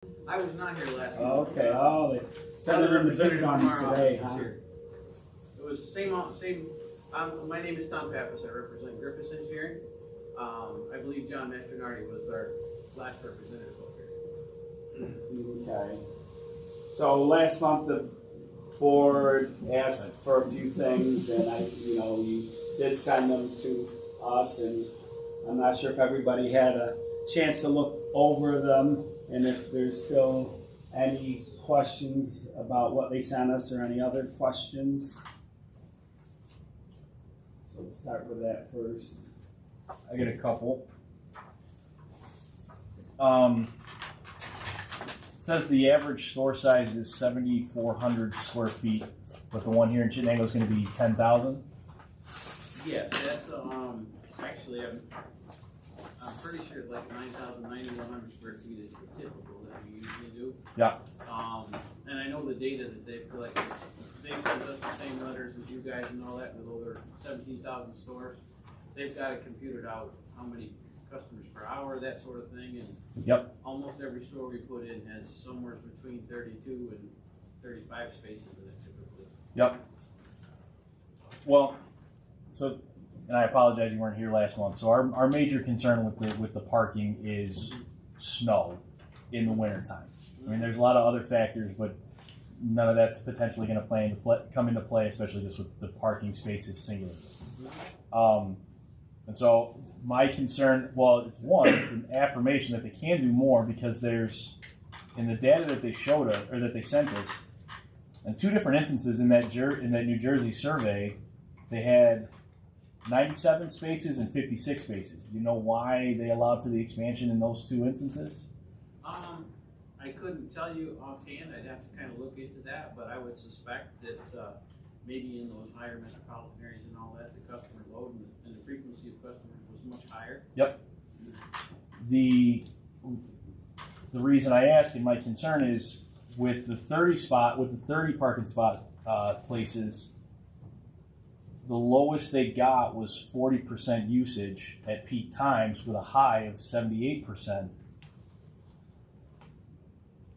I was not here last week. Okay, oh, they sent it in the big guns today, huh? It was same. My name is Tom Pappas. I represent Griffiths Engineering. I believe John Mastronardi was our last representative up here. Okay. So last month the board asked for a few things, and you did send them to us, and I'm not sure if everybody had a chance to look over them, and if there's still any questions about what they sent us or any other questions. So we'll start with that first. I get a couple. It says the average store size is 7,400 square feet, but the one here in Chenango is going to be 10,000. Yes, that's actually I'm pretty sure like 9,000, 9,100 square feet is the typical that we usually do. Yeah. And I know the data that they've collected. They've sent us the same letters as you guys and all that with over 17,000 stores. They've got it computed out how many customers per hour, that sort of thing, and yep. Almost every store we put in has somewhere between 32 and 35 spaces in it typically. Yep. Well, so, and I apologize you weren't here last month. So our major concern with the parking is snow in the wintertime. I mean, there's a lot of other factors, but none of that's potentially going to come into play, especially just with the parking spaces singular. And so my concern, well, it's an affirmation that they can do more, because there's, in the data that they showed us, or that they sent us, in two different instances in that New Jersey survey, they had 97 spaces and 56 spaces. Do you know why they allowed for the expansion in those two instances? I couldn't tell you offhand. I'd have to kind of look into that, but I would suspect that maybe in those higher metropolitan areas and all that, the customer load and the frequency of customers was much higher. Yep. The reason I ask and my concern is with the 30 parking spot places, the lowest they got was 40% usage at peak times with a high of 78%.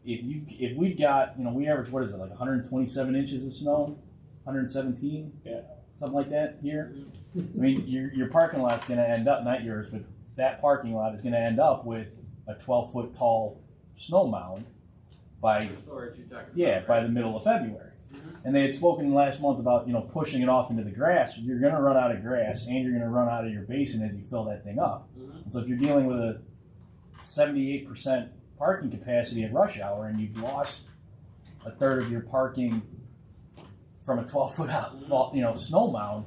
If we've got, we average, what is it, like 127 inches of snow? 117? Yeah. Something like that here? I mean, your parking lot's going to end up, not yours, but that parking lot is going to end up with a 12-foot tall snow mound by storage you're talking yeah, about, by right? the middle of February. Mm-hmm. And they had spoken last month about, pushing it off into the grass. You're going to run out of grass, and you're going to run out of your basin as you fill that thing up. Mm-hmm. And so if you're dealing with a 78% parking capacity at rush hour, and you've lost a third of your parking from a 12-foot out, snow mound,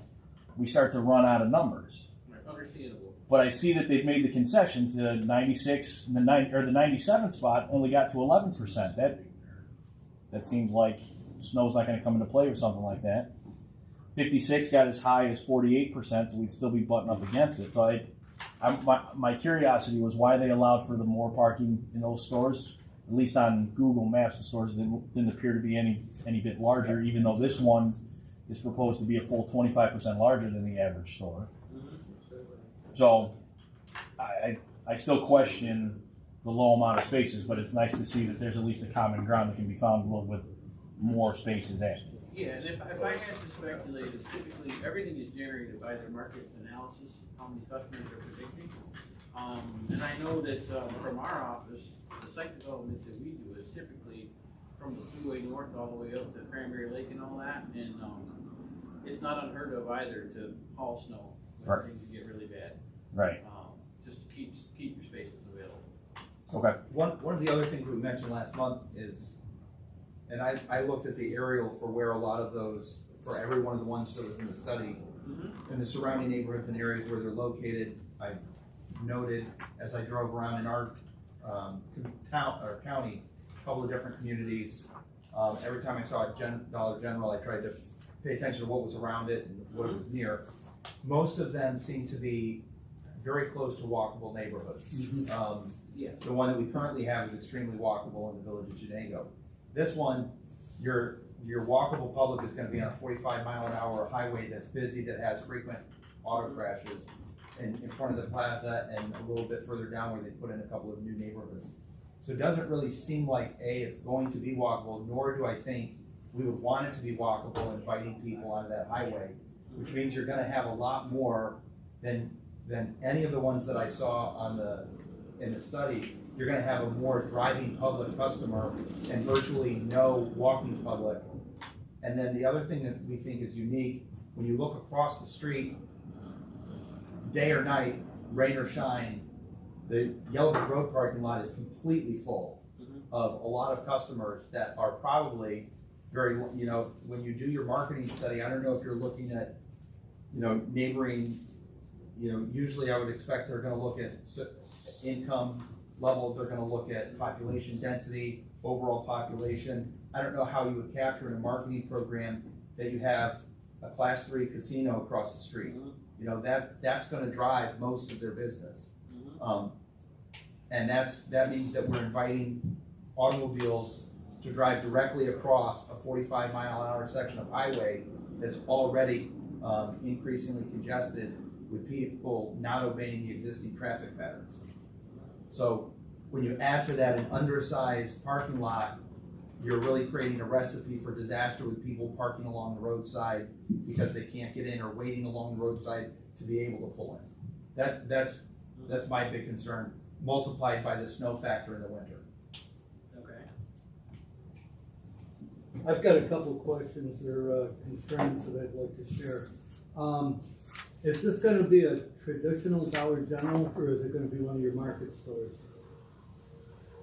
we start to run out of numbers. Right. Understandable. But I see that they've made the concession to 96, the 97 spot only got to 11%. That seems like snow's not going to come into play with something like that. 56 got as high as 48%, so we'd still be butting up against it. So my curiosity was why they allowed for the more parking in those stores. At least on Google Maps, the stores didn't appear to be any bit larger, even though this one is proposed to be a full 25% larger than the average store. Mm-hmm. So I still question the low amount of spaces, but it's nice to see that there's at least a common ground that can be found with more spaces added. Yeah, and if I had to speculate, it's typically everything is generated by their market analysis, how many customers are predicting. And I know that from our office, the site development that we do is typically from the Thruway North all the way up to Cranberry Lake and all that, and it's not unheard of either to haul snow when things get really bad. Right. Just to keep your spaces available. Okay. One of the other things we mentioned last month is, and I looked at the aerial for where a lot of those, for every one of the ones that was in the study, Mm-hmm. in the surrounding neighborhoods and areas where they're located. I noted as I drove around in our town or county, a couple of different communities. Every time I saw a Dollar General, I tried to pay attention to what was around it and what it was near. Most of them seem to be very close to walkable neighborhoods. Yeah. The one that we currently have is extremely walkable in the village of Chenango. This one, your walkable public is going to be on a 45-mile-an-hour highway that's busy, that has frequent auto crashes in front of the plaza and a little bit further down where they put in a couple of new neighborhoods. So it doesn't really seem like, A, it's going to be walkable, nor do I think we would want it to be walkable, inviting people onto that highway, which means you're gonna have a lot more than any of the ones that I saw in the study. You're gonna have a more driving public customer and virtually no walking public. And then the other thing that we think is unique, when you look across the street, day or night, rain or shine, the Yellow Brick Road parking lot is completely full of a lot of customers that are probably very, when you do your marketing study, I don't know if you're looking at, neighboring, usually I would expect they're gonna look at income level, they're gonna look at population density, overall population. I don't know how you would capture in a marketing program that you have a class 3 casino across the street. That's gonna drive most of their business. And that means that we're inviting automobiles to drive directly across a 45-mile-an-hour section of highway that's already increasingly congested with people not obeying the existing traffic patterns. So when you add to that an undersized parking lot, you're really creating a recipe for disaster with people parking along the roadside because they can't get in or waiting along the roadside to be able to pull in. That's my big concern, multiplied by the snow factor in the winter. Okay. I've got a couple of questions or concerns that I'd like to share. Is this going to be a traditional Dollar General, or is it going to be one of your market stores?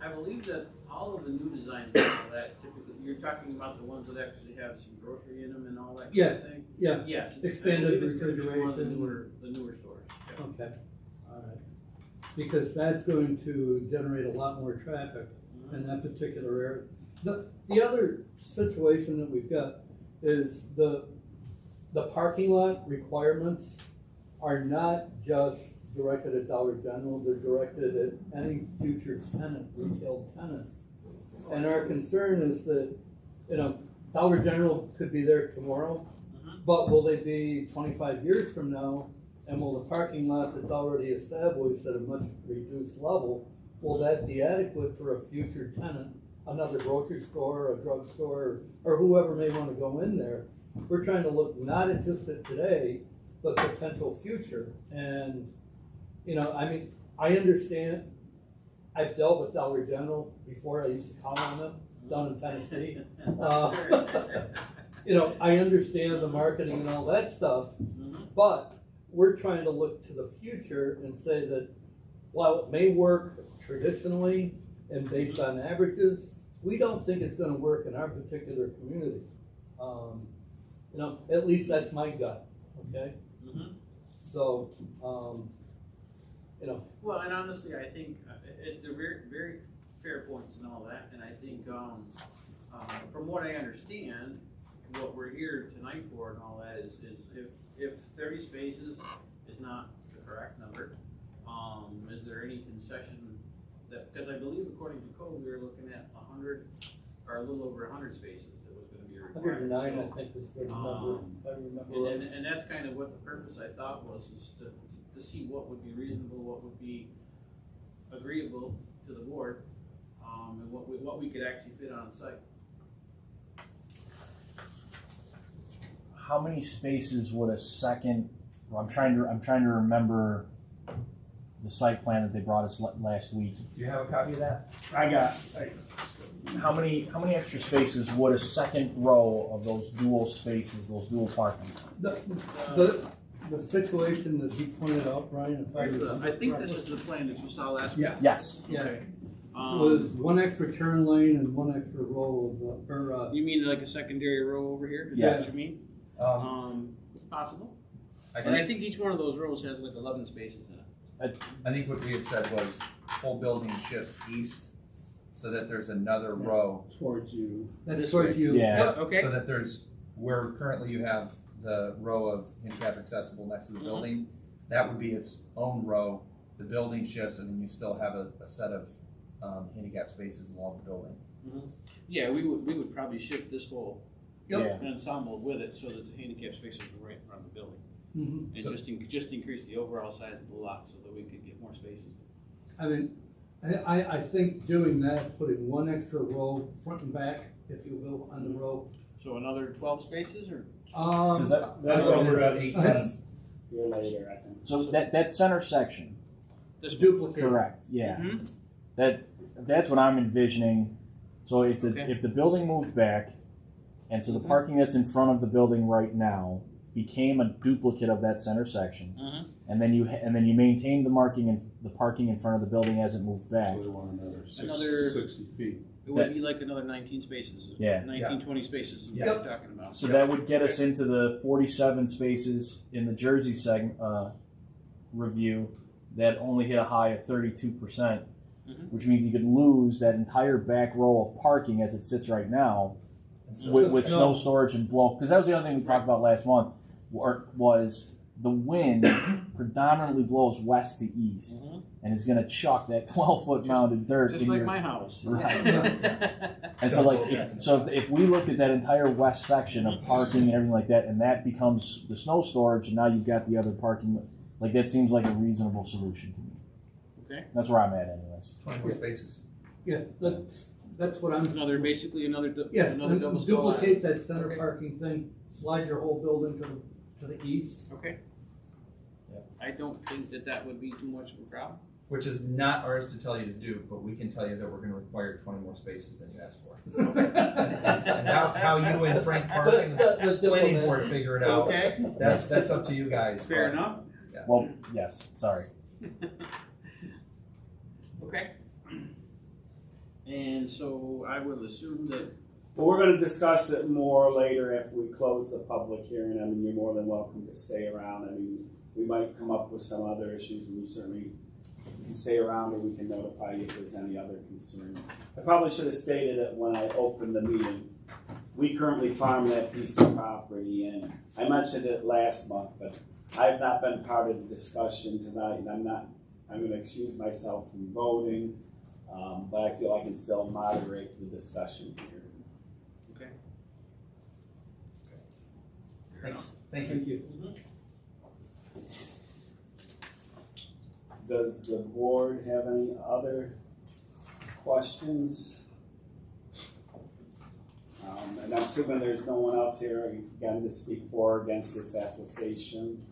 I believe that all of the new designs and all that, typically, you're talking about the ones that actually have some grocery in them and all that kind of thing? Yeah. Yes. Expanded I believe it's gonna be one of refrigeration. The newer stores. Yeah. Okay, all right. Because that's going to generate a lot more traffic in that particular area. The other situation that we've got is the parking lot requirements are not just directed at Dollar General, they're directed at any future tenant, retail tenant. And our concern is that, Dollar General could be there tomorrow, but will they be 25 years from now? And will the parking lot that's already established at a much reduced level, will that be adequate for a future tenant, another grocery store, a drugstore, or whoever may want to go in there? We're trying to look not at just at today, but potential future. And, I understand, I've dealt with Dollar General before, I used to call on them down in Tennessee. I understand the marketing and all that stuff, but we're trying to look to the future and say that while it may work traditionally and based on averages, we don't think it's going to work in our particular community. At least that's my gut. Okay. So, Well, and honestly, I think they're very, very fair points and all that. And I think, from what I understand, what we're here tonight for and all that is if 30 spaces is not the correct number, is there any concession that, because I believe according to code, we were looking at 100 or a little over 100 spaces that was going to be required. 109, I think was the number, if I remember right. And that's kind of what the purpose I thought was, is to see what would be reasonable, what would be agreeable to the board, and what we could actually fit on site. How many spaces would a second? Well, I'm trying to remember the site plan that they brought us last week. Do you have a copy of that? I got. How many extra spaces would a second row of those dual spaces, those dual parking? The situation that he pointed out, Brian, if I remember I think correctly, this is the plan that you saw last week. Yeah. Yes. yeah, Okay. was one extra turn lane and one extra row of, You mean like a secondary row over here? Is Yes. that what you mean? It's possible. And I think each one of those rows has like 11 spaces in it. I think what we had said was whole building shifts east so that there's another row. Towards you. that's This towards way. you. Yeah. Yep. Okay. So that there's, where currently you have the row of handicap accessible next to the building, that would be its own row. The building shifts and then you still have a set of handicap spaces along the building. Yeah, we would probably shift this whole Yeah. ensemble with it so that the handicap spaces are right around the building. Mhm. And just increase the overall size of the lot so that we could get more spaces. I mean, I think doing that, putting one extra row, front and back, if you will, on the row. So another 12 spaces or? That's what we're at. 8-10. Here later, I think. So that center section, This Duplicate. correct? Yeah. Mhm. That's what I'm envisioning. So if the Okay. if the building moved back, and so the parking that's in front of the building right now became a duplicate of that center section, Mhm. and then you maintain the parking in front of the building as it moved back. So they want another Another- 60 feet. It would be like another 19 spaces. Yeah. 19, 20 spaces is what Yeah. we're talking about. So that would get us into the 47 spaces in the Jersey review that only hit a high of 32%, Mhm. which means you could lose that entire back row of parking as it sits right now with snow storage and blow. Because that was the other thing we talked about last month, was the wind predominantly blows west to east, Mhm. and it's going to chuck that 12-foot mounded dirt Just in like your my house. Right. And so, if we looked at that entire west section of parking and everything like that, and that becomes the snow storage, and now you've got the other parking, like that seems like a reasonable solution to me. Okay. That's where I'm at, anyways. 20 more spaces. Yeah, that's what I'm, Basically another yeah, another double stall duplicate that center Okay. parking thing, slide your whole building to the east. Okay. Yeah. I don't think that would be too much of a problem. Which is not ours to tell you to do, but we can tell you that we're gonna require 20 more spaces than you asked for. And how you and Frank Park and the planning board figure it out, Okay. that's up to you guys. Fair but- enough. Well, yes, sorry. Okay. And so I will assume that. But we're gonna discuss it more later after we close the public hearing. I mean, you're more than welcome to stay around. I mean, we might come up with some other issues, and you certainly can stay around, or we can notify you if there's any other concerns. I probably should have stated it when I opened the meeting. We currently farm that piece of property, and I mentioned it last month, but I have not been part of the discussion tonight, and I'm gonna excuse myself from voting, but I feel I can still moderate the discussion here. Okay. Thanks. Thank you. Thank you. Does the board have any other questions? And I'm assuming there's no one else here again to speak for or against this application.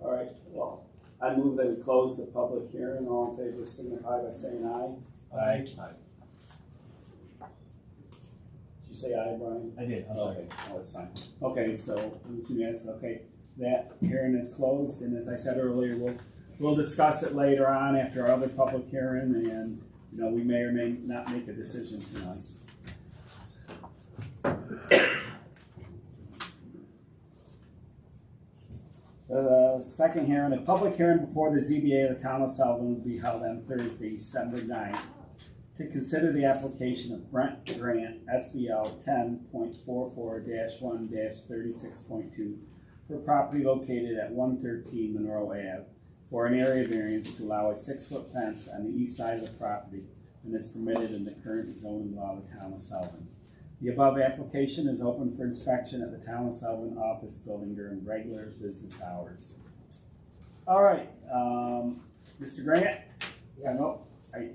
All right, well, I move that we close the public hearing. All in favor signify by saying aye. Aye. Did you say aye, Brian? I did. I'm sorry. Okay, oh, that's fine. Okay, so, yes, okay, that hearing is closed, and as I said earlier, we'll discuss it later on after our other public hearing, and, you know, we may or may not make a decision tonight. The second hearing, a public hearing before the ZBA of the town of Sullivan will be held on Thursday, December 9th, to consider the application of Brent Grant, SBL 10.44-1-36.2, for property located at 113 Monroe Ave, for an area variance to allow a 6-foot fence on the east side of the property and is permitted in the current zoning law of the town of Sullivan. The above application is open for inspection at the town of Sullivan office building during regular business hours. All right, Mr. Grant? Yeah, no,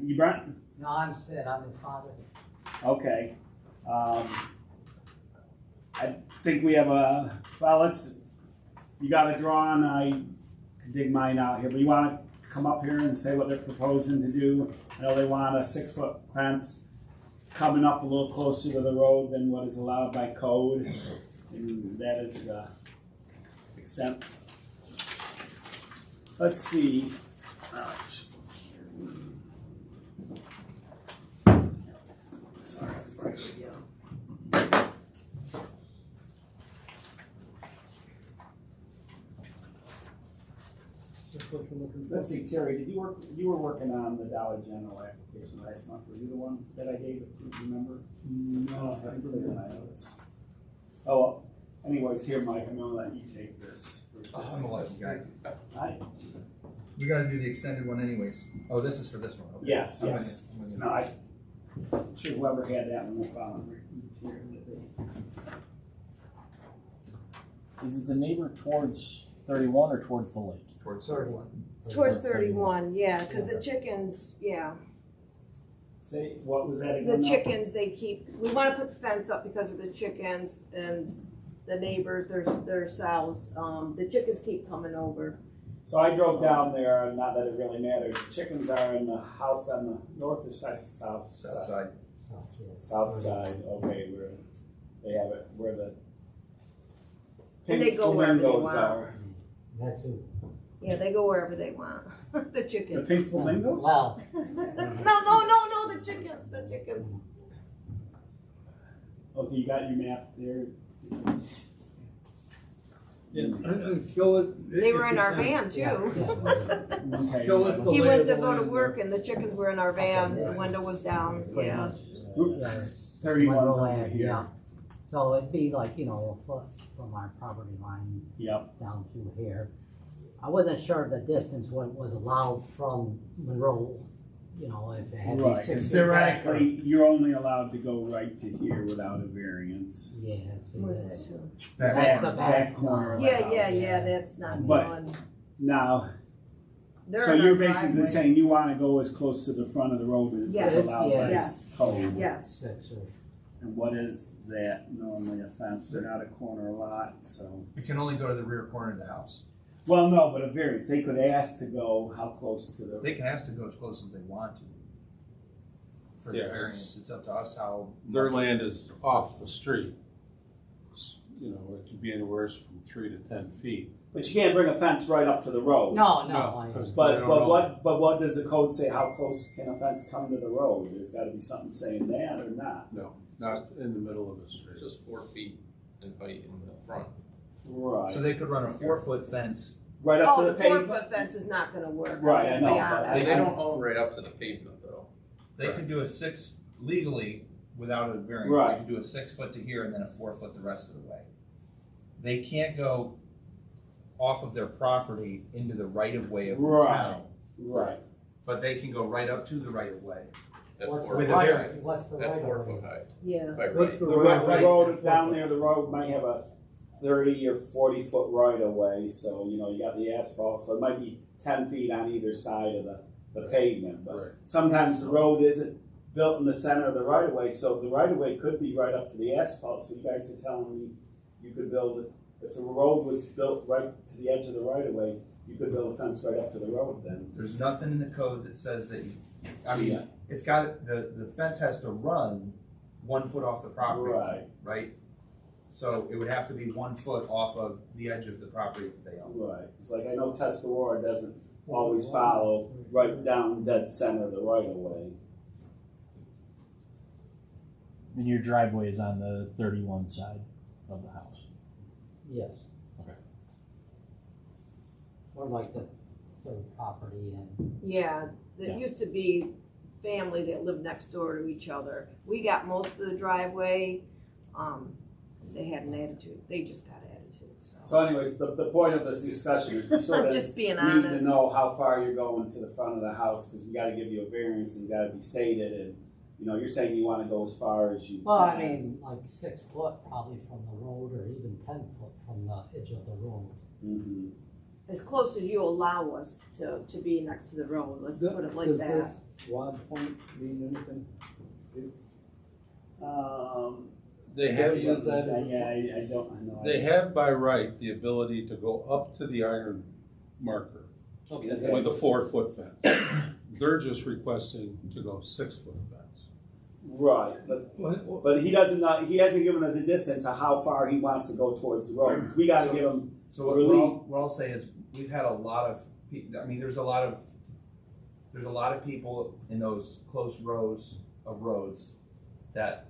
you Brent? No, I'm Sid, I'm his father. Okay. I think we have you got a drawing, I can dig mine out here, but you want to come up here and say what they're proposing to do? I know they want a 6-foot fence coming up a little closer to the road than what is allowed by code, and that is the extent. Let's see. All right. Sorry. That's what you're looking for. Let's see, Terry, you were working on the Dollar General application last month. Were you the one that I gave it to? Do you remember? No, I didn't put it in my notes. Oh, well, anyways, here, Mike, I'm gonna let you take this. I'm a lucky guy. Hi. We gotta do the extended one anyways. Oh, this is for this one, okay. Yes, I'm with yes. you, I'm with you. No, sure whoever had that one will follow. Is it the neighbor towards 31 or towards the lake? Towards 31. Towards 31, yeah, because the chickens, yeah. Say, what was that The again? now? chickens, we want to put the fence up because of the chickens and the neighbors, their sows. The chickens keep coming over. So I drove down there, and not that it really matters. The chickens are in the house on the north or south? South side. South side, okay, where they have it, where the And they go wherever they flamingos want. are. That too. Yeah, they go wherever they want. The The chickens. pink flamingos? Well, No, the chickens. Okay, you got your map there? Yeah, and show it. They were if in you our can. van yeah, too. yeah. Okay. Show us the He lay went of to the go to land. work and the chickens were in our van, the window was down, yeah. Yeah. 31's over Land, here. yeah. So it'd be like, a foot from our property line Yep. down through here. I wasn't sure the distance what was allowed from Monroe, if it had to be Right, 6 because feet back or- theoretically, you're only allowed to go right to here without a variance. Yeah, see, Where's that's, that to? that's the back back corner of the Yeah, that's not But- one. Now, They're so in our you're basically driveway. saying you want to go as close to the front of the road as Yes. allowed by Yes. code. Yes, 6 or And what is that normally a fence? They're not a corner lot, so. It can only go to the rear corner of the house. Well, no, but a variance, they could ask to go how close to the. They can ask to go as close as they want to. For the Yeah, variance, it's up to us how. Their much- land is off the street. It could be anywhere from 3 to 10 feet. But you can't bring a fence right up to the road. No, No, I- 'cause they But don't own it. what does the code say? How close can a fence come to the road? There's got to be something saying that or not. No, not in the middle of the street. It's just 4 feet in height in the front. Right. So they could run a 4-foot fence. Right up oh, to the the pavement. 4-foot fence is not gonna work, Right, to I be know, but honest. They don't own right up to the pavement though. They could do a 6 legally without a variance. Right. They could do a 6 foot to here and then a 4 foot the rest of the way. They can't go off of their property into the right of way of the Right. town, Right. but they can go right up to the right of way. At What's 4 the foot right- height. what's the At right 4 of way? foot height. Yeah. By What's right. the The, right? the road down there, the road might have a 30 or 40 foot right of way, so you got the asphalt, so it might be 10 feet on either side of the pavement. But Right. sometimes the road isn't built in the center of the right of way, so the right of way could be right up to the asphalt. So you guys are telling me you could build it, if the road was built right to the edge of the right of way, you could build a fence right up to the road then. There's nothing in the code that says that Yeah. it's got, the fence has to run 1 foot off the property line, right? So it would have to be 1 foot off of the edge of the property that they own. Right. It's like I know Tuscarora doesn't always follow right down dead center of the right of way. And your driveway is on the 31 side of the house. yes. Okay. Or like the third property and, Yeah, Yeah. there used to be family that lived next door to each other. We got most of the driveway. They had an attitude. They just got attitude, so. So anyways, the point of this discussion is we sort I'm of just being need honest. to know how far you're going to the front of the house, because we gotta give you a variance and gotta be stated, and, you're saying you wanna go as far as you can. well, I mean, like 6 foot probably from the road or even 10 foot from the edge of the road. Mhm. As close as you allow us to be next to the road, let's put it like Does that. this Wad point mean anything? They Yeah, have, you- Use that as- Yeah, I don't, I know. they have by right the ability to go up to the iron marker Okay. with a 4-foot fence. They're just requesting to go 6-foot fence. Right, but he doesn't know, he hasn't given us a distance of how far he wants to go towards the road, 'cause we gotta So- give him, So what I'll say is, we've had a lot of, there's a lot of people in those close rows of roads that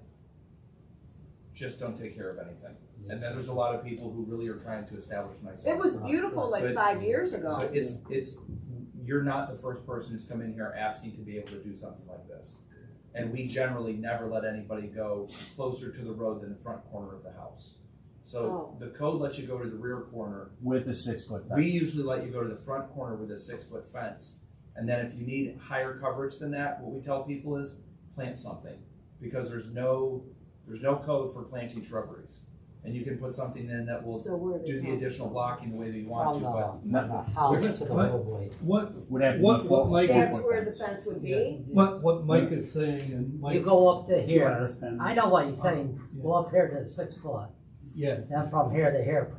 just don't take care of anything. And then there's a lot of people who really are trying to establish nice. It was homes. beautiful So like it's- 5 years ago. So you're not the first person who's come in here asking to be able to do something like this. And we generally never let anybody go closer to the road than the front corner of the house. So the code lets you go to the rear corner. With a 6-foot fence. We usually let you go to the front corner with a 6-foot fence. And then if you need higher coverage than that, what we tell people is plant something. Because there's no code for planting shrubberies. and you can put something in that will So where do the they additional blocking the way that you want From to, but. the house to the What? roadway. What, Would have to What- be what four, Mike- four That's foot where the fence. fence would be? what Mike is saying, and Mike. You go up to You here, understand? I know what he's saying, Yeah. go up here to 6 foot, Yeah, then from here to here,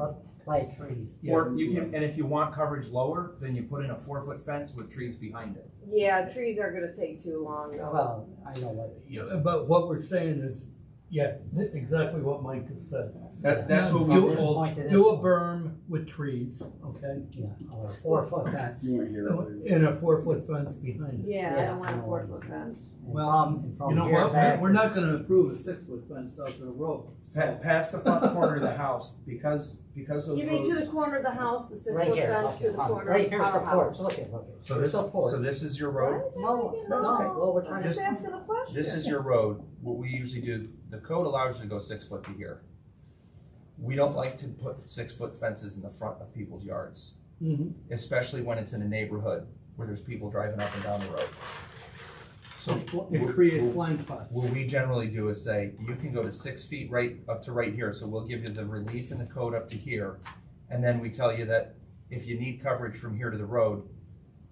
plant trees. Or you can, and if you want coverage lower, then you put in a 4-foot fence with trees behind it. Yeah, trees are gonna take too long though. Well, I know what, yeah, but what we're saying is, yeah, exactly what Mike has said. That's what Do- we're told. point to this Do a one. berm with trees, okay? Yeah, or a 4-foot fence. You weren't here earlier. And a 4-foot fence behind it. Yeah, I Yeah, don't want I a know 4-foot fence. And Well, from You know here what, back we're is- not gonna approve a 6-foot fence out to the road. Past the front corner of the house, because those You mean to the roads. corner of the house, the Right 6-foot here, fence to the look, corner right of here our supports, house? look at, look at. So Here's this, support. so this is your Why road. is that No, making no, no? well, we're trying I'm to. just asking a question. This is your road. What we usually do, the code allows you to go 6 foot to here. We don't like to put 6-foot fences in the front of people's yards, Mm-hmm. especially when it's in a neighborhood where there's people driving up and down the road. So It creates blind spots. what we generally do is say, you can go to 6 feet right up to right here, so we'll give you the relief in the code up to here. And then we tell you that if you need coverage from here to the road,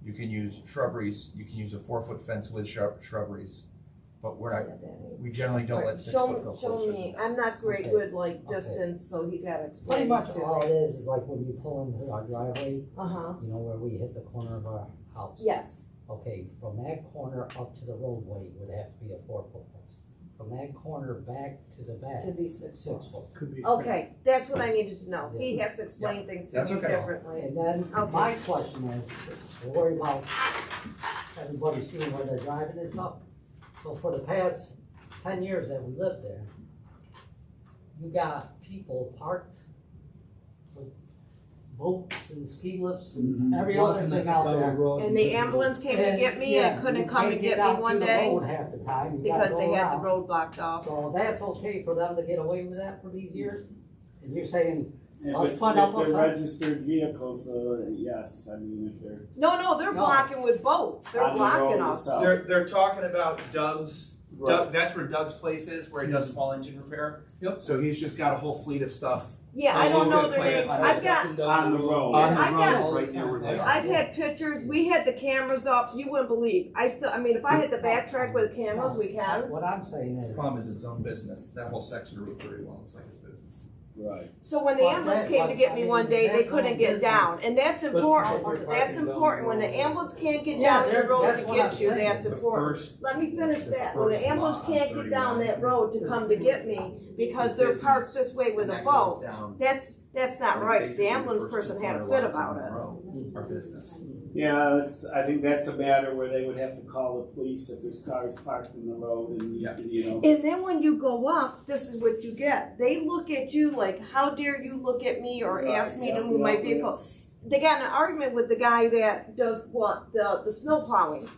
you can use shrubberies, you can use a 4-foot fence with shrubberies. But we generally don't let 6 foot go Show closer. me, I'm not great Okay. with like Okay. distance, so he's gotta Pretty explain much this to all it me. is like when you pull into our driveway, Uh-huh, you know, where we hit the corner of our house. yes, Okay, from that corner up to the roadway would have to be a 4-foot fence. From that corner back to the back, could be 6 foot. 6 foot. Could be. Okay, that's what I needed to know. He has to explain things to That's me okay. differently. And then Okay. my question is, we're worried about everybody seeing where they're driving and stuff. So for the past 10 years that we lived there, you got people parked with boats and ski lifts and every other Walking thing down out the there. road. And the ambulance came to get me yeah, and couldn't you come can't and get down me one through the day road half the time. You because gotta they go had the around. road blocked off. So that's okay for them to get away with that for these years? And you're saying, If I'll it's, split up if they're a fence. registered vehicles, yes, I mean, if they're. No, they're No. blocking with boats. They're On the road blocking us. itself. They're talking about Doug's, Right. that's where Doug's place is, where he does small engine repair. Yep. So he's just got a whole fleet of stuff. Yeah, I all don't over know the their place. names. On I've got, On the road. On the I've got- road, right near where they are. I've had pictures. We had the cameras up. You wouldn't believe. I mean, if I had to backtrack with cameras, we can. what I'm saying is, Problem is its own business. That whole section of Route 31 looks like its business. Right. So when the But ambulance that- came to but, get I me mean, one day, they that's couldn't all get business. down, and that's But- important. That's important. When the ambulance can't get Yeah, down the they're- road that's to what get I'm you, saying. that's The important. first, Let me finish the that. When the first ambulance lot on can't get down 31 that road to come to get me because they're parked this way with a boat, that's not right. The ambulance person had a fit about it. Our business. Yeah, I think that's a matter where they would have to call the police if there's cars parked in the road and, Yeah. you know. And then when you go up, this is what you get. They look at you like, how dare you look at me or ask me to move my vehicle. They got in an argument with the guy that does the snow plowing.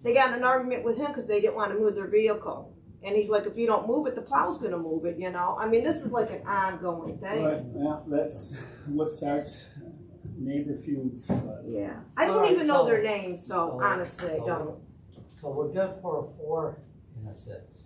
They got in an argument with him because they didn't want to move their vehicle. And he's like, if you don't move it, the plow's gonna move it, you know? I mean, this is like an ongoing But, thing. yeah, that's what starts neighbor feuds. But Yeah. I don't Alright, even know so- their names, so honestly, I so- don't. so we're good for a 4 and a 6.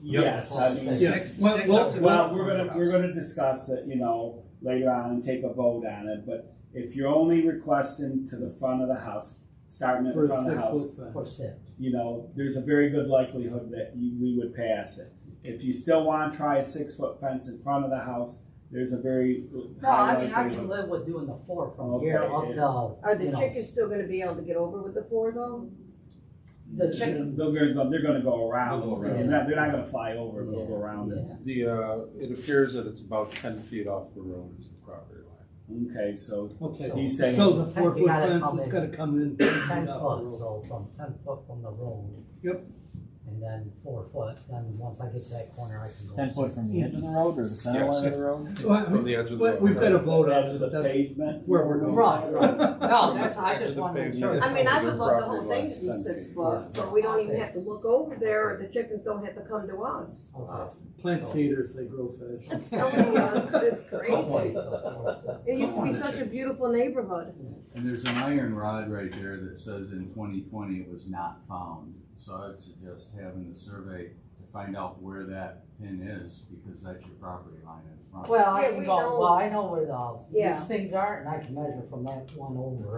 yes, I mean, Yeah. Six up to the well, corner of the we're house. gonna discuss it, you know, later on and take a vote on it. But if you're only requesting to the front of the house, starting at For the a front of the house, 6-foot For fence. 6. you know, there's a very good likelihood that we would pass it. If you still want to try a 6-foot fence in front of the house, there's a very No, high I mean, I can likelihood. live with doing the 4 from Okay, here up yeah. to, Are the you know, chickens still gonna be able to get over with the 4 though? the chickens. They're gonna go around. They'll go around. They're not gonna fly over. They'll go around it. Yeah. It appears that it's about 10 feet off the road is the property line. Okay, so Okay, he's saying. so the You 4-foot gotta fence come has in gotta come in 10 10 feet foot, off the road. so from 10 foot from the road. Yep. And then 4 foot, then once I get to that corner, I can go. 10 foot from the edge of the road or the center Yes. line of the road? From the edge of the road. We've got a vote on Edge it, of the but that's pavement. where we're going. Right, right. No, that's, I Edge just of the wanted to make pavement. sure. I mean, I would Their love the whole property thing to be line's 6 10 foot, so we don't even have to look over there, or the chickens don't have to come to us. Okay. Plant cedars, they grow fast. I'm telling you, it's crazy. It used to be such a beautiful neighborhood. And there's an iron rod right there that says in 2020 it was not found. So I would suggest having the survey to find out where that pin is, because that's your property line in front. Well, I Yeah, can we go, know- well, I know where the, Yeah. these things are, and I can measure from that one over.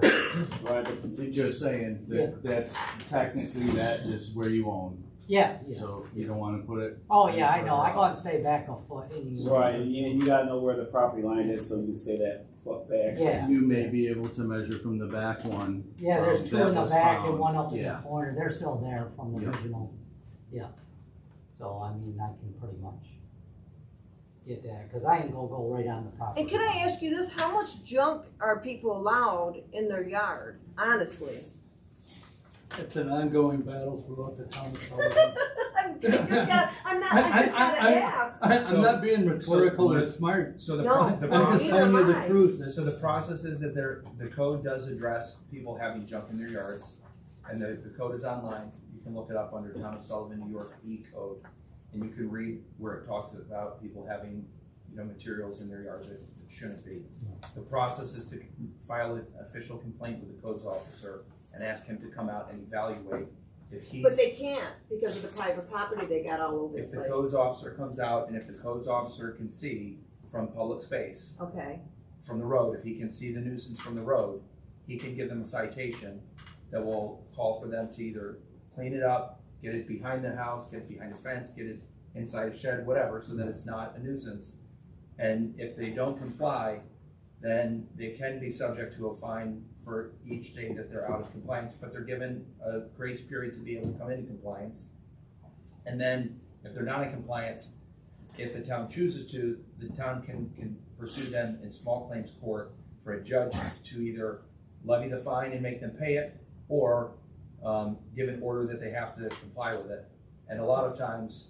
Right, but Just saying that that's technically that is where you own, Yeah, yeah. so you don't wanna put it. Oh, yeah, I know, I gotta stay back a foot anyway. right, and you gotta know where the property line is, so you can say that foot back. Yeah. You may be able to measure from the back one. Yeah, there's two that in the was back found. and one up in the Yeah. corner, they're still there from the Yeah. original, yeah. So, I mean, I can pretty much get that, cause I ain't gonna go right on the property. And can I ask you this, how much junk are people allowed in their yard, honestly? It's an ongoing battle throughout the town of Sullivan. I'm just gotta ask. I'm not being rhetorical so- or smart. So the, No, pro- the I'm just Neither process, telling you am the I. truth. so the process is that the code does address people having junk in their yards, and the code is online. You can look it up under Town of Sullivan, New York E-code, and you can read where it talks about people having, materials in their yard that shouldn't be. The process is to file an official complaint with the codes officer and ask him to come out and evaluate if he's. But they can't because of the private property they got all over the If the place. codes officer comes out and if the codes officer can see from public space, Okay, from the road, if he can see the nuisance from the road, he can give them a citation that will call for them to either clean it up, get it behind the house, get it behind a fence, get it inside a shed, whatever, so that it's not a nuisance. And if they don't comply, then they can be subject to a fine for each day that they're out of compliance, but they're given a grace period to be able to come into compliance. And then if they're not in compliance, if the town chooses to, the town can pursue them in small claims court for a judge to either levy the fine and make them pay it, or give an order that they have to comply with it. And a lot of times,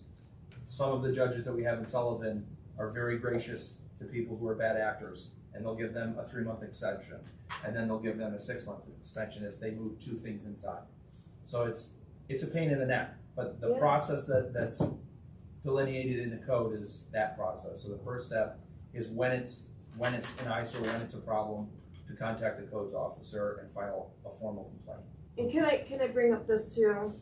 some of the judges that we have in Sullivan are very gracious to people who are bad actors, and they'll give them a 3-month extension, and then they'll give them a 6-month extension if they move 2 things inside. So it's a pain in the neck, but the Yeah. process that's delineated in the code is that process. So the first step is when it's an eyesore, when it's a problem, to contact the codes officer and file a formal complaint. and can I bring up this too?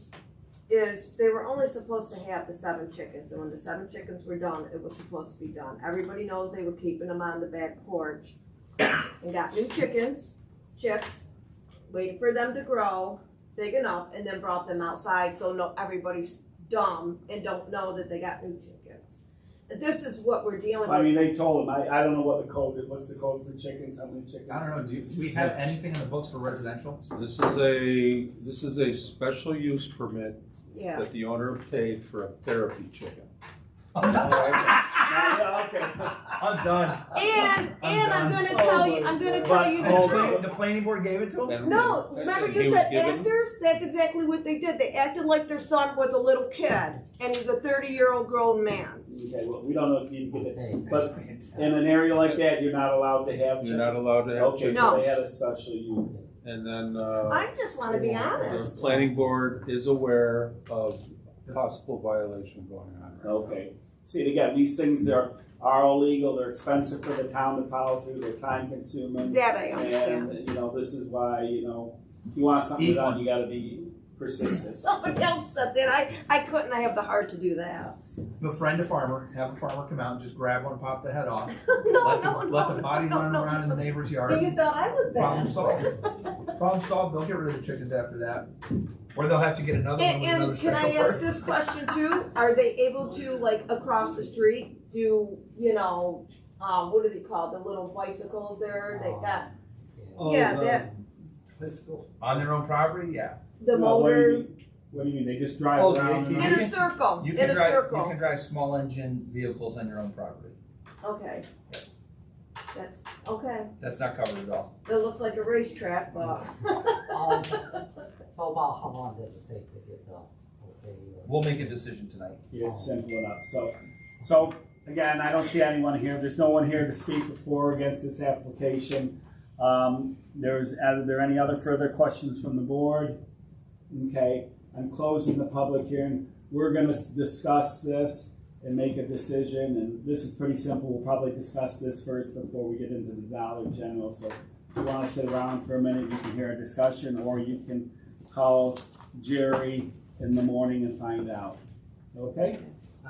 Is they were only supposed to have the 7 chickens, and when the 7 chickens were done, it was supposed to be done. Everybody knows they were keeping them on the back porch, and got new chicks, waited for them to grow big enough, and then brought them outside, so no, everybody's dumb and don't know that they got new chickens. This is what we're dealing I with. mean, they told him, I don't know what the code is, what's the code for chickens, how many chickens? I don't know, do we have anything in the books for residential? This is a special use permit Yeah. that the owner paid for a therapy chicken. Yeah, okay. I'm done. And I'm done. gonna tell you, I'm gonna tell you the But- truth. The planning board gave it to him? And- No, and- remember and you he was said given- actors? That's exactly what they did. They acted like their son was a little kid, and he's a 30-year-old grown man. Okay, well, we don't know if you can get it, Hey, but in an area like that, you're not allowed to have You're chickens. not allowed to have Okay, chickens. so No. they had a special use. And then, I just wanna be the honest. planning board is aware of possible violation going on. right now. Okay. See, again, these things are illegal, they're expensive for the town to follow through, they're time consuming. That I understand. And, this is why, if you want something done, you gotta be persistent. Somebody else said that. I couldn't have the heart to do that. Befriend a farmer, have a farmer come out and just grab one, pop the head off. No, Let the body run around in the neighbor's yard. You thought I was Problem bad. solved. Problem solved, they'll get rid of the chickens after that. Or they'll have to get another one with another And can special I ask permit. this question too? Are they able to, like, across the street, do, what do they call, the little bicycles there? They got Oh, Yeah, that- bicycles. On their own property, yeah. the Well, motor What do you mean, they just drive Oh, the around? ATV? and- in a circle, You in can a drive, you circle. can drive small engine vehicles on your own property. Okay. That's, okay. That's not covered at all. It looks like a racetrack, but. So about how long does it take to get the, okay? We'll make a decision tonight. Yeah, it's simple enough. So again, I don't see anyone here. There's no one here to speak for or against this application. Are there any other further questions from the board? Okay, I'm closing the public hearing. We're going to discuss this and make a decision. And this is pretty simple. We'll probably discuss this first before we get into the Dollar General. So if you want to sit around for a minute, you can hear a discussion, or you can call Jerry in the morning and find out. Okay?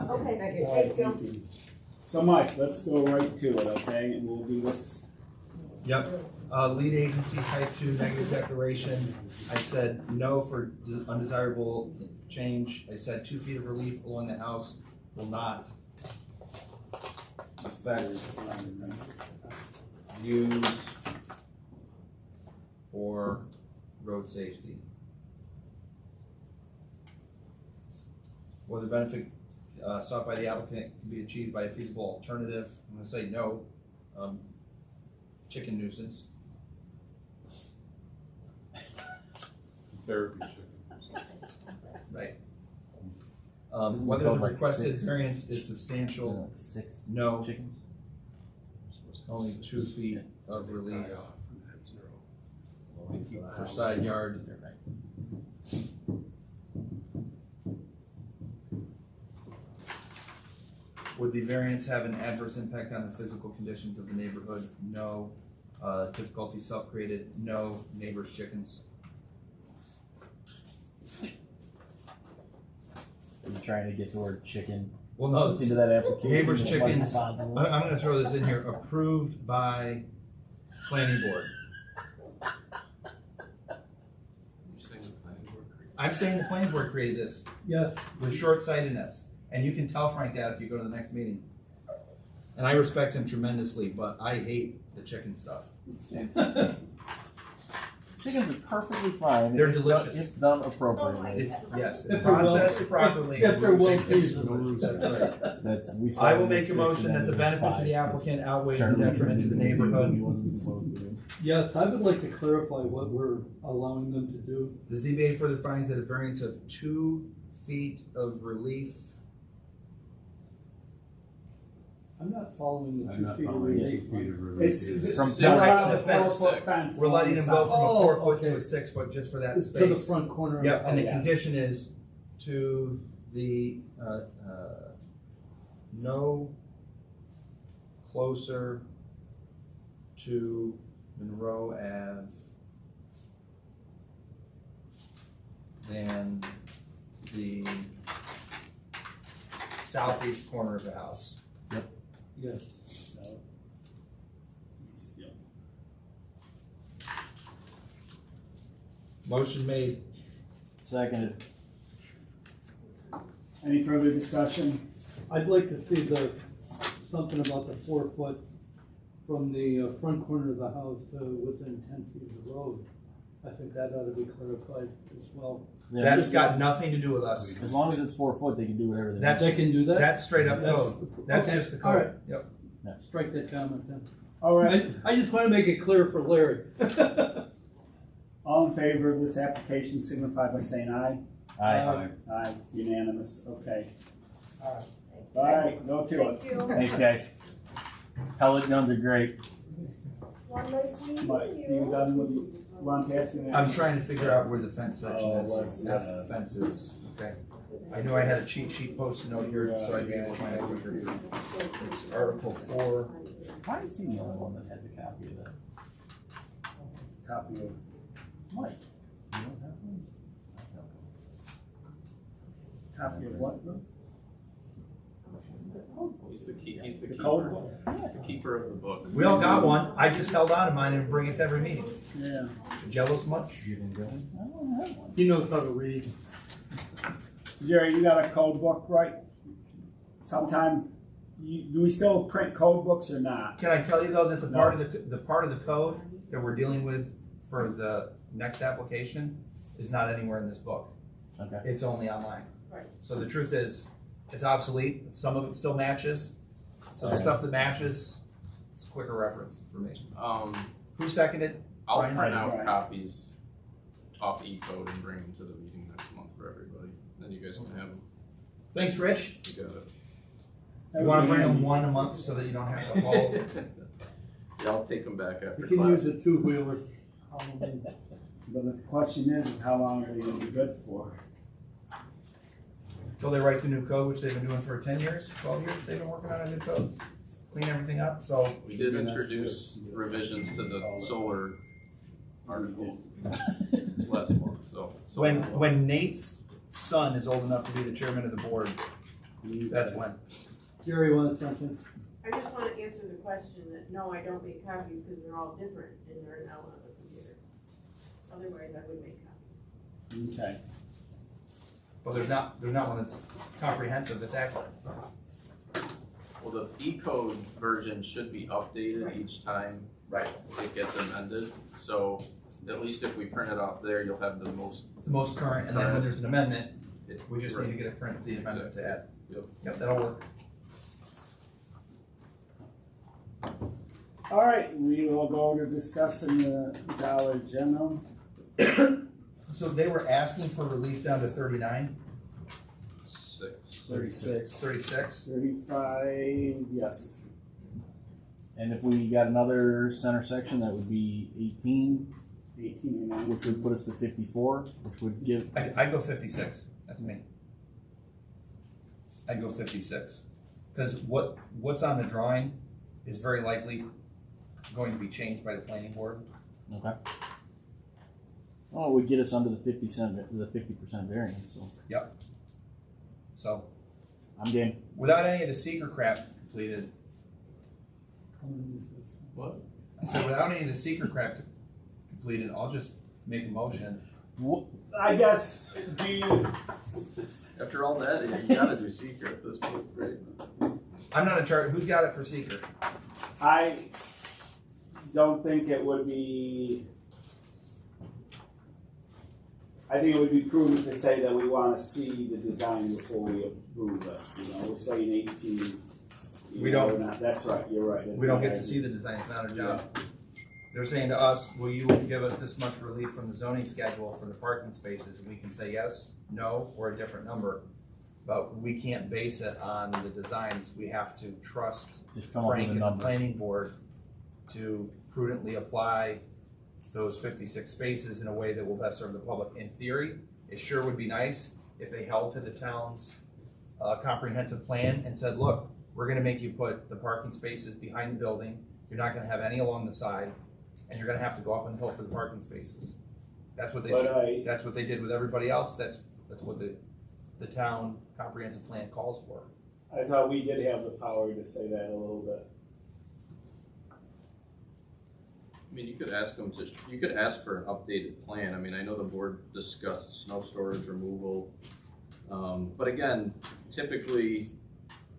Okay, Thank you. All right, thank you. thank you. So Mike, let's go right to it, okay, and we'll do this. Yep. Lead agency type 2 negative declaration. I said no for undesirable change. I said 2 feet of relief along the house will not affect views or road safety. Or the benefit sought by the applicant can be achieved by a feasible alternative. I'm gonna say no. Chicken nuisance. Therapy chicken. Right. Isn't Whether it the called like requested 6? variance is substantial, 6 no, chickens. only 2 feet of relief for side yard. Would the variance have an adverse impact on the physical conditions of the neighborhood? No. Difficulty self-created? No. Neighbors' chickens? Are you trying to get the word chicken Well, no. into that application? Neighbors' as much as chickens. possible? I'm gonna throw this in here, approved by planning board. You're saying the planning board created? I'm saying the planning board created this Yes, with short-sightedness, and you can tell Frank that if you go to the next meeting. And I respect him tremendously, but I hate the chicken stuff. Chickens are perfectly fine. They're if delicious. If done appropriately. Yes, If they're processed well- properly. if they're well seasoned. That's right. We I will started make at a 6 motion and that the then benefit to the 5. applicant outweighs the Charlie detriment to the did what he neighborhood. wasn't supposed to do. yes, I would like to clarify what we're allowing them to do. The ZBA further finds that a variance of 2 feet of relief. I'm not following the I'm 2 not feet of following relief. 2 feet of relief. It's From they're right allowed to the a fence. 4-foot fence We're letting along him the go from side. a Oh, 4 foot to okay. a 6 foot just for that It's to the space. front corner of Yeah, the and the house. condition is to the, no closer to Monroe Ave than the southeast corner of the house. Yes. Motion made. Seconded. Any further discussion? I'd like to see something about the 4 foot from the front corner of the house to within 10 feet of the road. I think that ought to be clarified as well. Yeah, That's got nothing to do with us. as long as it's 4 foot, they can do whatever they That's- They can do that? That's straight up code. That's Okay, just the all code. right. Yep. Strike that comment then. All right, I just want to make it clear for Larry. all in favor of this application signify by saying aye. want. Aye. Uh, Aye, unanimous, okay. All All right, go to it. Thank you. Thanks, guys. Pellet guns are great. One nice meeting Mike, you done with, you want to ask me? I'm trying to figure out where the fence section Oh, is. what's F that? fence is, okay. I knew I had a cheat sheet post-it note here, so I'd be able to find it quicker. It's Article 4. Why is he the only one that has a copy of that? Copy of, Mike. You don't have one? copy of what, bro? He's the key, he's the The keeper. code book? The keeper of the book. We all got one. I just held on to mine and bring it to every meeting. Yeah. Jealous much? I don't have one. He knows how to read. Jerry, you got a code book, right? Sometime, do we still print code books or not? Can I tell you though that the part of the part of the code that we're dealing with for the next application is not anywhere in this book. Okay. It's only online. Right. So the truth is, it's obsolete, but some of it still matches. So the Okay. stuff that matches, it's a quicker reference for me. Who seconded? I'll Brian? print out Right. copies off E-code and bring them to the meeting next month for everybody. Then you guys can have them. Thanks, Rich. You got it. You wanna bring them one a month so that you don't have to haul? Yeah, I'll take them back after You can class. use a 2-wheeler. But the question is how long are they gonna be good for? Until they write the new code, which they've been doing for 10 years, 12 years, they've been working on a new code. Clean everything up, so. We did introduce revisions to the solar article last month, so. When Nate's son is old enough to be the chairman of the board, that's when. Jerry wants something. I just wanna answer the question that, no, I don't make copies because they're all different and they're now on the computer. Otherwise, I would make copies. Okay. But there's not one that's comprehensive, that's accurate. Well, the E-code version should be updated Right. each time Right. it gets amended. So at least if we print it off there, you'll have the most. The most current, and then when there's an amendment, it- we just need to get a print of the amendment to add. Yep. Yep, that'll work. All right, we will go to discussing the Dollar General. So they were asking for relief down to 39, 36. 36? 35, yes. And if we got another center section, that would be 18, 18 and which would put us to 54, which would give, I'd go 56, that's me. I'd go 56. Because what's on the drawing is very likely going to be changed by the planning board. okay. Well, it would get us under the 50% variance, so So, I'm game. without any of the seeker crap completed, What? I said without any of the seeker crap completed, I'll just make a motion. I guess, do you, After all that, you gotta do secret at this point, right? I'm not in charge, who's got it for seeker? I don't think it would be, I think it would be prudent to say that we want to see the design before we approve it. You know, we're saying 18. We don't. We're not, that's right, you're right. That's We don't not get to right. see the design, it's not our job. They're saying to us, will you give us this much relief from the zoning schedule for the parking spaces? And we can say yes, no, or a different number. But we can't base it on the designs. We have to trust Just come up with Frank a and the number. planning board to prudently apply those 56 spaces in a way that will best serve the public. In theory, it sure would be nice if they held to the town's comprehensive plan and said, look, we're gonna make you put the parking spaces behind the building. You're not gonna have any along the side, and you're gonna have to go up on the hill for the parking spaces. That's what they But should, that's what they did with everybody else. That's what the town comprehensive plan calls for. I thought we did have the power to say that a little bit. I mean, you could ask them you could ask for an updated plan. I mean, I know the board discussed snow storage removal. But again, typically,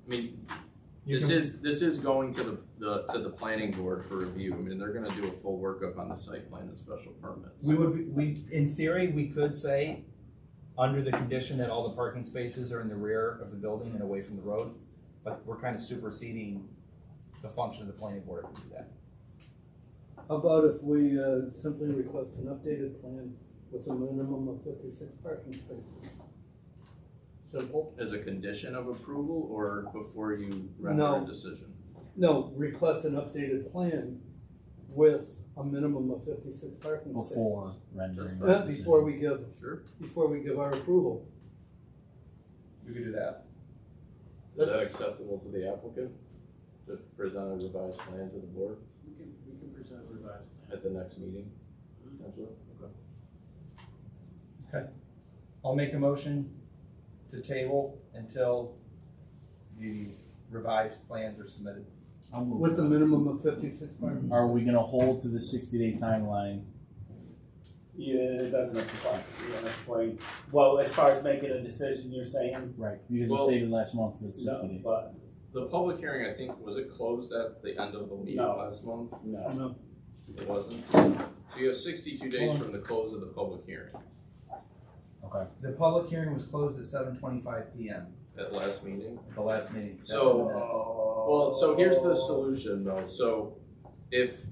I mean, this is going to the planning board for review. I mean, they're gonna do a full workup on the site plan and special permits. In theory, we could say, under the condition that all the parking spaces are in the rear of the building and away from the road, but we're kind of superseding the function of the planning board if we do that. How about if we simply request an updated plan with a minimum of 56 parking spaces? Simple. As a condition of approval or before you render No. a decision? No, request an updated plan with a minimum of 56 parking spaces. Before rendering. That's the Before decision. Sure. we give our approval. We could do that. Is that acceptable to the applicant to present a revised plan to the board We can present a revised plan. at the next meeting? Potentially? Okay. I'll make a motion to table until the revised plans are submitted. I'll move With a that. minimum of 56 parking. Are we gonna hold to the 60-day timeline? Yeah, it doesn't apply. Yeah, that's why. Well, as far as making a decision, you're saying Right, because Well, you stated last month for the 60 no, days. but The public hearing, I think, was it closed at the end of the meeting No. last month? no. No. It wasn't? So you have 62 days from the close of the public hearing Okay. The public hearing was closed at 7:25 p.m. at last meeting. at the last meeting. That's So- in the minutes. Well, so here's the solution though. So if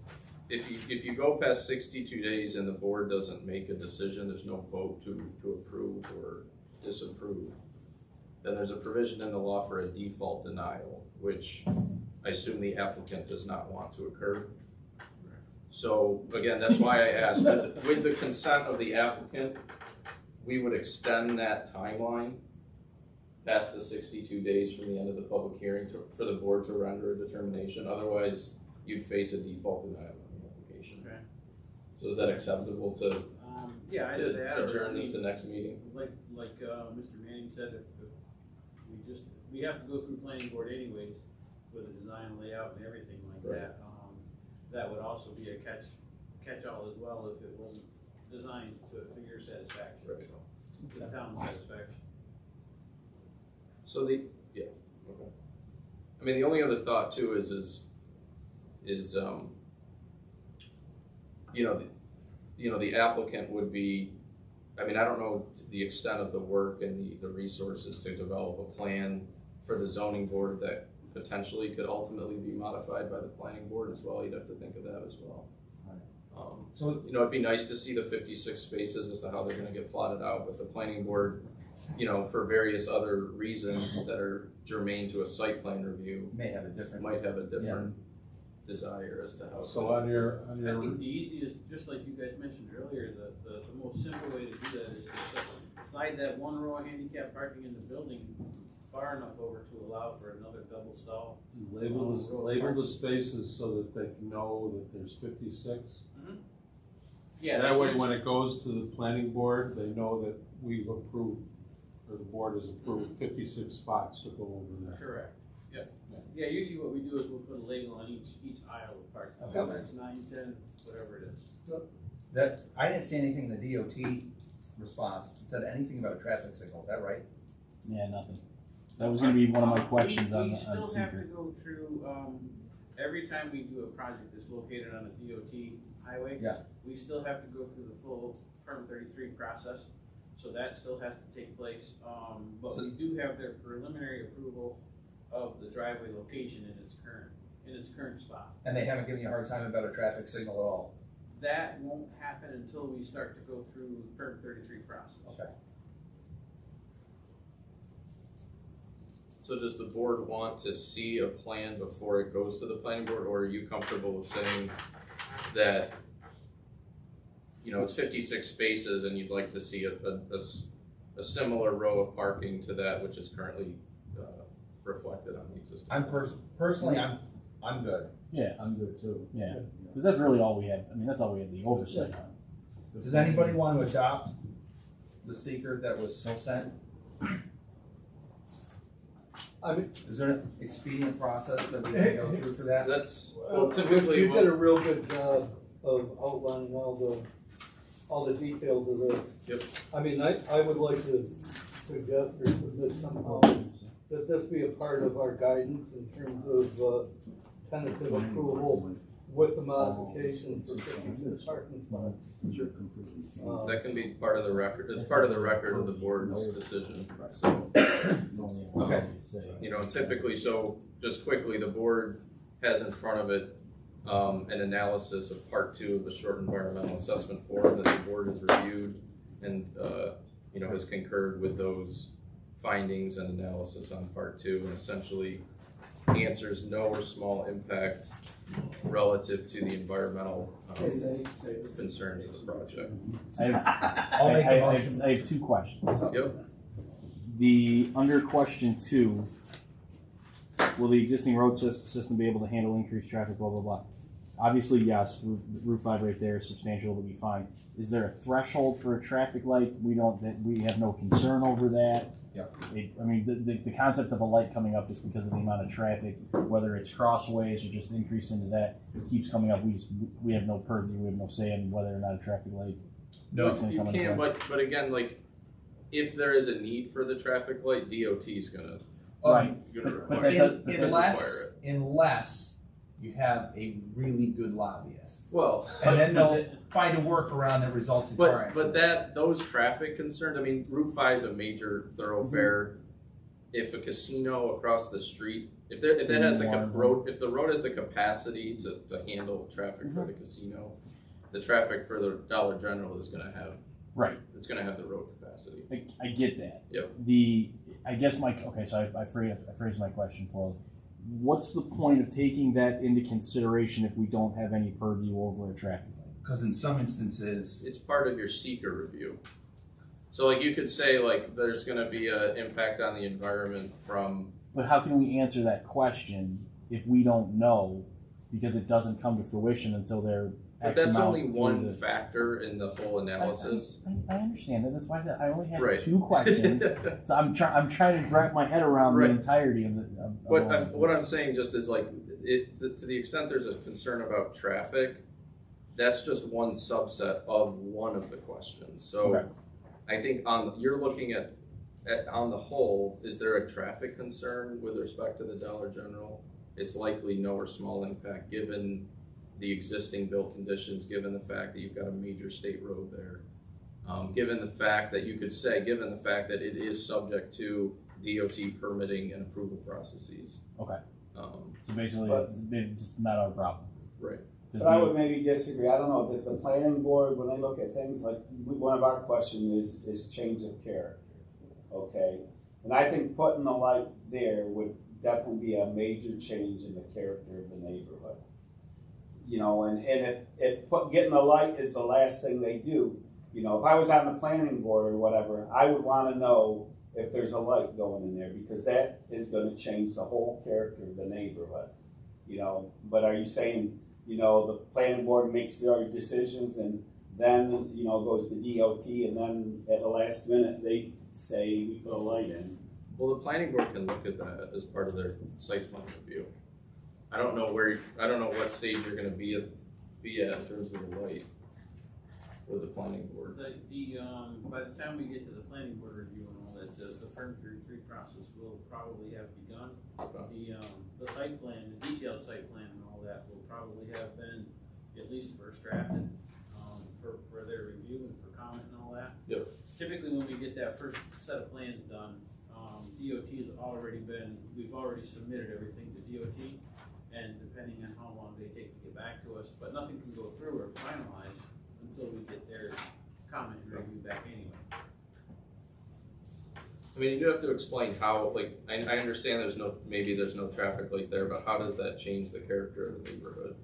you go past 62 days and the board doesn't make a decision, there's no vote to approve or disapprove, then there's a provision in the law for a default denial, which I assume the applicant does not want to occur. So again, that's why I asked, with the consent of the applicant, we would extend that timeline past the 62 days from the end of the public hearing for the board to render a determination. Otherwise, you'd face a default denial on the application. Okay. So is that acceptable to Yeah, either that or. Adjourn this to next meeting. Like, Mr. Manning said, if we have to go through planning board anyways with the design layout and everything like Right. that. That would also be a catch-all as well if it wasn't designed to your satisfaction, Right. so, to the town's satisfaction. So okay. I mean, the only other thought too is the applicant would be, I mean, I don't know the extent of the work and the resources to develop a plan for the zoning board that potentially could ultimately be modified by the planning board as well. You'd have to think of that as well. So, It'd be nice to see the 56 spaces as to how they're gonna get plotted out, but the planning board, for various other reasons that are germane to a site plan review, may have a different. might have a different desire as to how. So on your, I think the easiest, just like you guys mentioned earlier, the most simple way to do that is to slide that one row of handicap parking in the building far enough over to allow for another double stall. label the spaces so that they can know that there's 56. Yeah. That way, when it goes to the planning board, they know that we've approved, or the board has approved 56 spots to go over there. Correct. Yep. Yeah, usually what we do is we'll put a label on each aisle of parking, Okay. whether it's 9, 10, whatever it is. That, I didn't see anything in the DOT response, it said anything about a traffic signal, is that right? Yeah, nothing. That was gonna be one of my questions on We the still have to secret. go through, every time we do a project that's located on a DOT highway. Yeah. We still have to go through the full Perm 33 process, so that still has to take place. But we do have their preliminary approval of the driveway location in its current spot. And they haven't given you a hard time about a traffic signal at all? That won't happen until we start to go through the Perm 33 process. Okay. So does the board want to see a plan before it goes to the planning board, or are you comfortable with saying that, it's 56 spaces and you'd like to see a similar row of parking to that which is currently reflected on the existing? I'm personally, I'm good. Yeah, I'm good too. Yeah, because that's really all we had. I mean, that's all we had the oversight on. Does anybody want to adopt the seeker that was sent? I mean, Is there an expedient process that we can go through for that? That's, typically you did a real good job of outlining all the details of this. Yep. I mean, I would like to suggest or submit somehow that this be a part of our guidance in terms of tentative approval with the modification for 56 parking spots. that can be part of the record, it's part of the record of the board's decision, so. Okay. Typically, so just quickly, the board has in front of it an analysis of part 2 of the short environmental assessment form that the board has reviewed and, has concurred with those findings and analysis on part 2, and essentially answers no or small impact relative to the environmental concerns of the project. I'll make a motion. I have 2 questions. Yep. Under question 2, will the existing road system be able to handle increased traffic, blah, blah, blah? Obviously, yes, Route 5 right there is substantial, it'll be fine. Is there a threshold for a traffic light? We have no concern over that. Yeah. I mean, the concept of a light coming up just because of the amount of traffic, whether it's crossways or just increase into that, it keeps coming up. We have no purview, we have no say in whether or not a traffic light. No, You can, but again, if there is a need for the traffic light, DOT is gonna Right. require But it. unless you have a really good lobbyist. Well, And then they'll find a workaround that results in car but accidents. those traffic concerns, I mean, Route 5 is a major thoroughfare. If a casino across the street, if that has if the road has the capacity to handle traffic for the casino, the traffic for the Dollar General is gonna have, it's gonna have the road capacity. I get that. Yep. So I phrased my question poorly. What's the point of taking that into consideration if we don't have any purview over a traffic light? Because in some instances, It's part of your seeker review. So you could say there's gonna be an impact on the environment from, But how can we answer that question if we don't know, because it doesn't come to fruition until they're But X that's amount only through one the- factor in the whole analysis. I understand that. That's why I said I only had Right. 2 questions. So I'm trying to wrap my head around Right. the entirety of the. What I'm saying just is like, to the extent there's a concern about traffic, that's just one subset of one of the questions. So Okay. I think you're looking at on the whole, is there a traffic concern with respect to the Dollar General? It's likely no or small impact given the existing built conditions, given the fact that you've got a major state road there. Given the fact that it is subject to DOT permitting and approval processes. Okay. So basically, But- it's just not our problem. Right. Does But I the- would maybe disagree. I don't know. Does the planning board, when they look at things like, one of our questions is change of character. Okay? And I think putting a light there would definitely be a major change in the character of the neighborhood. You know, and if getting a light is the last thing they do, you know, if I was on the planning board or whatever, I would want to know if there's a light going in there, because that is going to change the whole character of the neighborhood. You know, but are you saying, you know, the planning board makes their decisions and then, you know, goes to DOT and then at the last minute they say we put a light in? Well, the planning board can look at that as part of their site plan review. I don't know what stage you're gonna be at in terms of the light with the planning board. By the time we get to the planning board review and all that, the permit review process will probably have begun. Okay. The site plan, the detailed site plan and all that will probably have been at least first drafted, for their review and for comment and all that. Yep. Typically, when we get that first set of plans done, we've already submitted everything to DOT, and depending on how long they take to get back to us, but nothing can go through or finalize until we get their comment and review back anyway. I mean, you do have to explain how, like, I understand maybe there's no traffic light there, but how does that change the character of the neighborhood?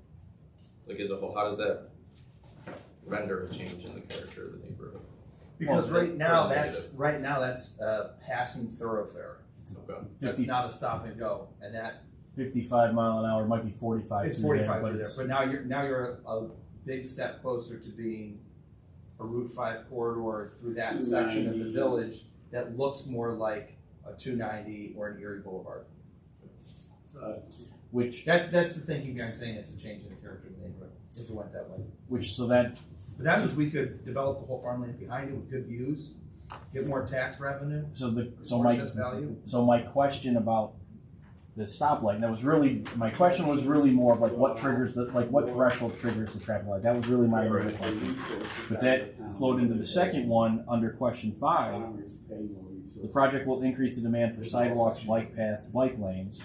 Like, as a whole, how does that render a change in the character of the neighborhood? Because Well, right now negative. that's a passing thoroughfare. Okay. That's not a stop and go, and that 55 mile an hour might be 45. it's through 45 there, through there. it's- But now you're a big step closer to being a Route 5 corridor through that section of the 290. village that looks more like a 290 or an Erie Boulevard. So, Which That's the thinking behind saying it's a change in the character of the neighborhood if it went that way. so that But that means we could develop the whole farmland behind it with good views, get more tax revenue, so more my assessed value. so my question about the stoplight, my question was really more of like what threshold triggers the traffic light. That was really my original question. But that flowed into the second one under question 5. The project will increase the demand for sidewalks, bike paths, bike lanes.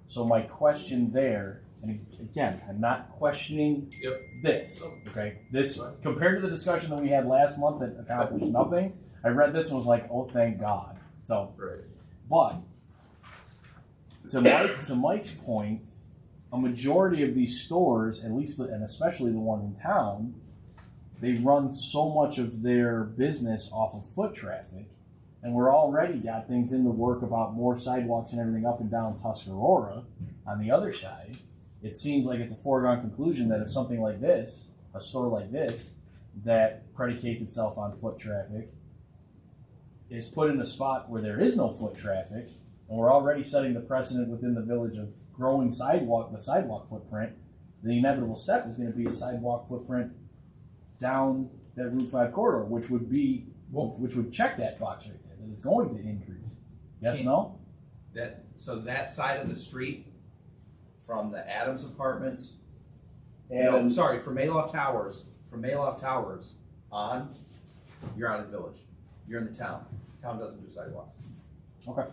So my question there, and again, I'm not questioning this, okay? This, compared to the discussion that we had last month that accomplished nothing, I read this and was like, oh, thank God. So, Right. but, to Mike's point, a majority of these stores, at least, and especially the one in town, they run so much of their business off of foot traffic, and we're already got things in the work about more sidewalks and everything up and down Tuscarora. On the other side, it seems like it's a foregone conclusion that if something like this, a store like this, that predicates itself on foot traffic, is put in a spot where there is no foot traffic, and we're already setting the precedent within the village of growing the sidewalk footprint, the inevitable step is going to be a sidewalk footprint down that Route 5 corridor, which would check that box right there, that it's going to increase. Yes, no? So that side of the street, from the Adams Apartments, and from Mayloft Towers on, you're out of the village. You're in the town. Town doesn't do sidewalks. Okay.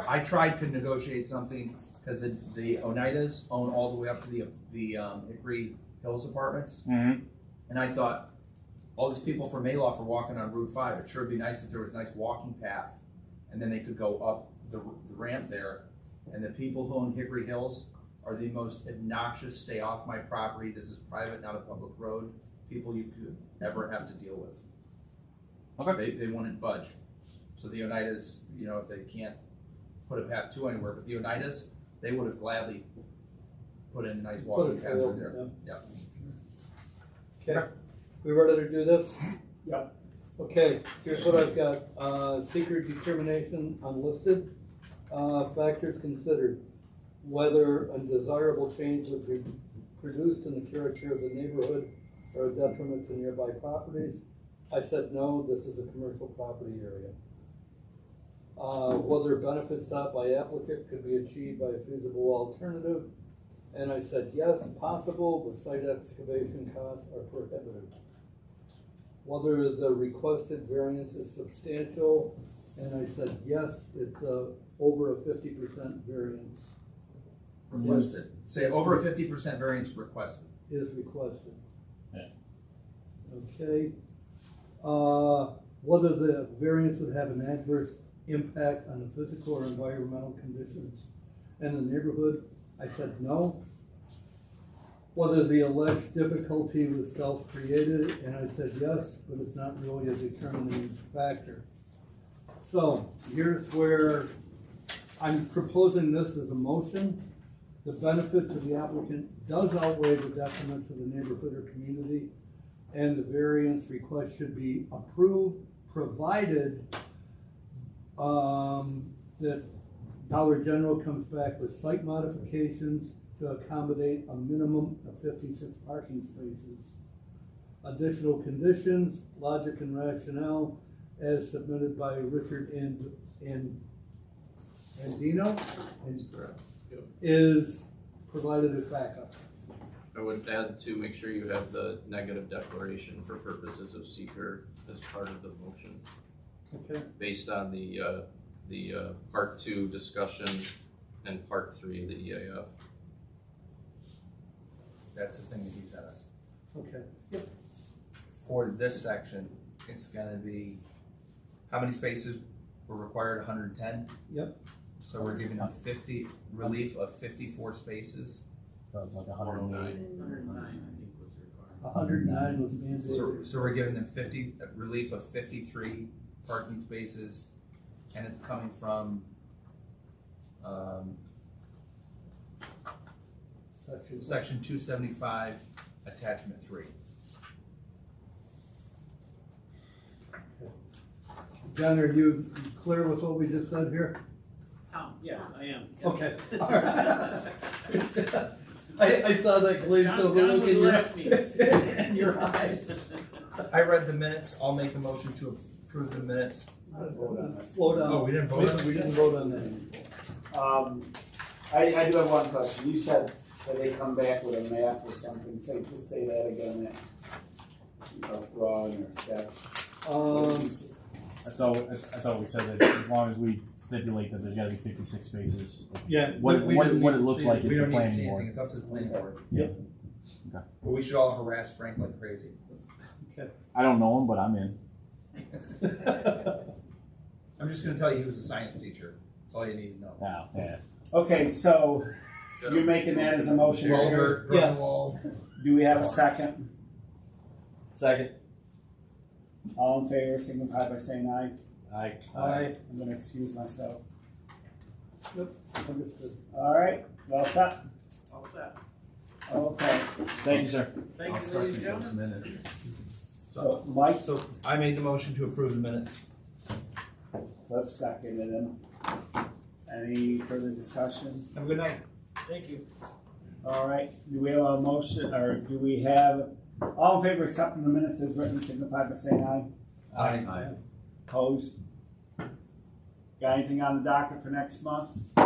I tried to negotiate something because the Oneidas own all the way up to the Hickory Hills Apartments, Mm-hmm. and I thought all these people from Mayloft are walking on Route 5. It sure would be nice if there was a nice walking path, and then they could go up the ramp there. And the people who own Hickory Hills are the most obnoxious, stay off my property, this is private, not a public road, people you could ever have to deal with. Okay. They wouldn't budge. So the Oneidas, if they can't put a path to anywhere, but the Oneidas, they would have gladly put in a nice walking path through there. Yeah. Okay, we ready to do this? Yep. Okay, here's what I've got, secret determination unlisted, factors considered. Whether a desirable change would be produced in the character of the neighborhood or a detriment to nearby properties. I said no, this is a commercial property area. Whether benefits sought by applicant could be achieved by a feasible alternative. And I said yes, possible, but site excavation costs are prohibitive. Whether the requested variance is substantial, and I said yes, it's over a 50% variance Requested. Say over a 50% variance requested. is requested. Yeah. Okay. Whether the variance would have an adverse impact on the physical or environmental conditions in the neighborhood, I said no. Whether the alleged difficulty was self-created, and I said yes, but it's not really a determining factor. So here's where I'm proposing this as a motion. The benefit to the applicant does outweigh the detriment to the neighborhood or community, and the variance request should be approved, provided that Dollar General comes back with site modifications to accommodate a minimum of 56 parking spaces. Additional conditions, logic and rationale, as submitted by Richard Andino, is provided as backup. I would add to make sure you have the negative declaration for purposes of seeker as part of the motion, Okay. based on the part 2 discussion and part 3 of the EAF. That's the thing that he sent us. Okay. For this section, it's gonna be, how many spaces were required? 110? Yep. So we're giving them 50, relief of 54 spaces. That was like 108. 109, I think was required. 109 was mandated. So we're giving them 50, relief of 53 parking spaces, and it's coming from, section 275, attachment 3. John, are you clear with what we just said here? Yes, I am. Okay. All right. I saw that glazed John over look was in last meeting. in your eyes. I read the minutes, I'll make a motion to approve the minutes. Slow down. Oh, we didn't vote on We this didn't yet? vote on that. I do have one question. You said that they come back with a map or something. Just say that again. Drawing or sketch. I thought we said that as long as we stipulate that there's gotta be 56 spaces. Yeah. What we didn't it need to looks see like it. is We the don't need to planning see anything, board. it's up to the planning board. Yep. Okay. But we should all harass Frank like crazy. Okay. I don't know him, but I'm in. I'm just gonna tell you he was a science teacher, that's all you need to know. Wow, yeah. Okay, so you're making that as a motion. Robert, Yes. Grunwald. Do we have a second? Second. All in favor, signify by saying aye. Aye. Aye. I'm gonna excuse myself. Yep. Understood. All right, well set. All set. Okay, Thank you, sir. Thank I'll you, start ladies and to those gentlemen. minutes. so Mike, So I made the motion to approve the minutes. Flip seconded him. Any further discussion? Have a good night. Thank you. All right, do we have a motion, or do we have, all in favor of accepting the minutes as written, signify by saying aye. Aye. Opposed? Got anything on the docket for next month? Did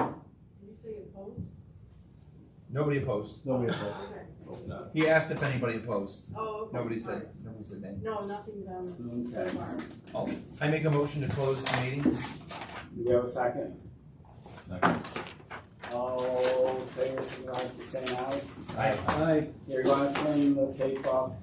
you say opposed? Nobody opposed. Nobody opposed. Okay. Hope not. He asked if anybody opposed. Oh, okay. Nobody said name. No, nothing's on so Okay. far. I make a motion to close the meeting. Do we have a second? Second. All in favor, signify by saying aye. Aye. Aye. You're gonna clean the tape off